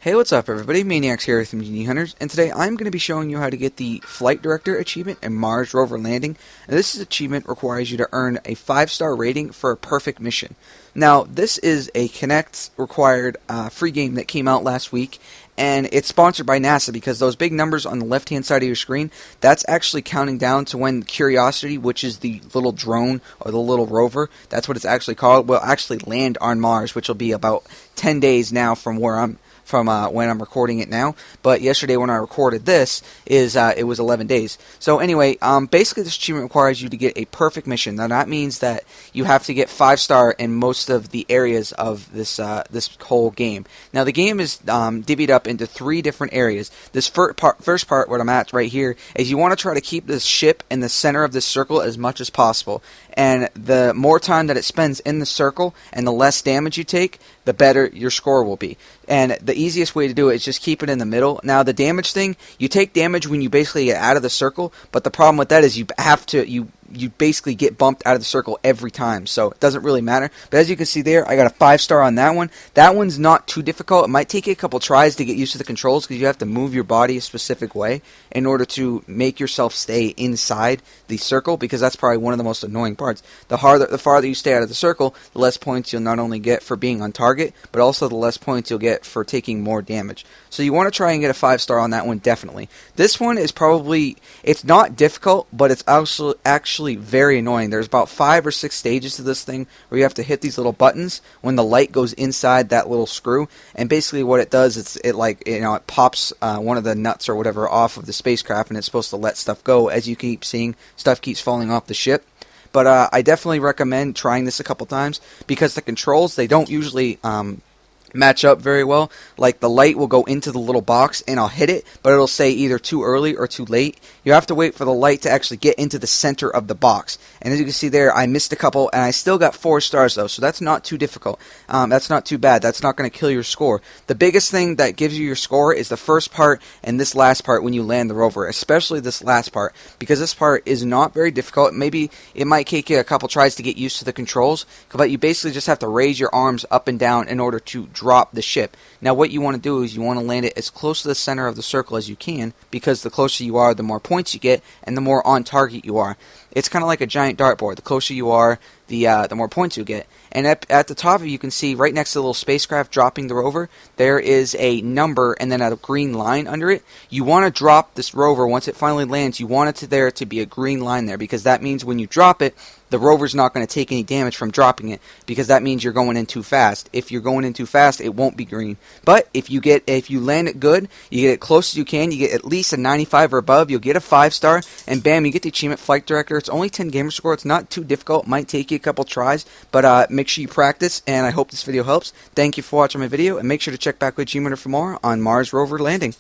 Hey, what's up everybody? Maniacs here with Genie Hunters, and today I'm going to be showing you how to get the Flight Director achievement in Mars Rover landing. And this achievement requires you to earn a 5-star rating for a perfect mission. Now, this is a Connect required free game that came out last week, and it's sponsored by NASA because those big numbers on the left-hand side of your screen, that's actually counting down to when Curiosity, which is the little drone or the little rover, that's what it's actually called, will actually land on Mars, which will be about 10 days now from when I'm recording it now. But yesterday when I recorded this, it was 11 days. So anyway, basically this achievement requires you to get a perfect mission. Now that means that you have to get 5-star in most of the areas of this whole game. Now the game is divvied up into 3 different areas. This first part, what I'm at right here, is you want to try to keep this ship in the center of this circle as much as possible. And the more time that it spends in the circle and the less damage you take, the better your score will be. And the easiest way to do it is just keep it in the middle. Now the damage thing, you take damage when you basically get out of the circle, but the problem with that is you basically get bumped out of the circle every time, so it doesn't really matter. But as you can see there, I got a 5-star on that one. That one's not too difficult. It might take you a couple tries to get used to the controls because you have to move your body a specific way in order to make yourself stay inside the circle, because that's probably one of the most annoying parts. The farther you stay out of the circle, the less points you'll not only get for being on target, but also the less points you'll get for taking more damage. So you want to try and get a 5-star on that one, definitely. This one is probably, it's not difficult, but it's actually very annoying. There's about 5 or 6 stages to this thing where you have to hit these little buttons when the light goes inside that little screw, and basically what it does is it pops one of the nuts or whatever off of the spacecraft, and it's supposed to let stuff go. As you keep seeing, stuff keeps falling off the ship. But I definitely recommend trying this a couple times because the controls, they don't usually match up very well. Like the light will go into the little box and I'll hit it, but it'll say either too early or too late. You have to wait for the light to actually get into the center of the box. And as you can see there, I missed a couple and I still got 4 stars though, so that's not too difficult. That's not too bad. That's not going to kill your score. The biggest thing that gives you your score is the first part and this last part when you land the rover, especially this last part, because this part is not very difficult. Maybe it might take you a couple tries to get used to the controls, but you basically just have to raise your arms up and down in order to drop the ship. Now what you want to do is you want to land it as close to the center of the circle as you can, because the closer you are, the more points you get and the more on target you are. It's kind of like a giant dartboard. The closer you are, the more points you get. And at the top of it, you can see right next to the little spacecraft dropping the rover, there is a number and then a green line under it. You want to drop this rover once it finally lands. You want there to be a green line there, because that means when you drop it, the rover's not going to take any damage from dropping it, because that means you're going in too fast. If you're going in too fast, it won't be green. But if you land it good, you get it close as you can, you get at least a 95 or above, you'll get a 5-star, and bam, you get the achievement Flight Director. It's only 10 gamer score. It's not too difficult. It might take you a couple tries, but make sure you practice, and I hope this video helps. Thank you for watching my video, and make sure to check back with Gmail for more on Mars Rover landing.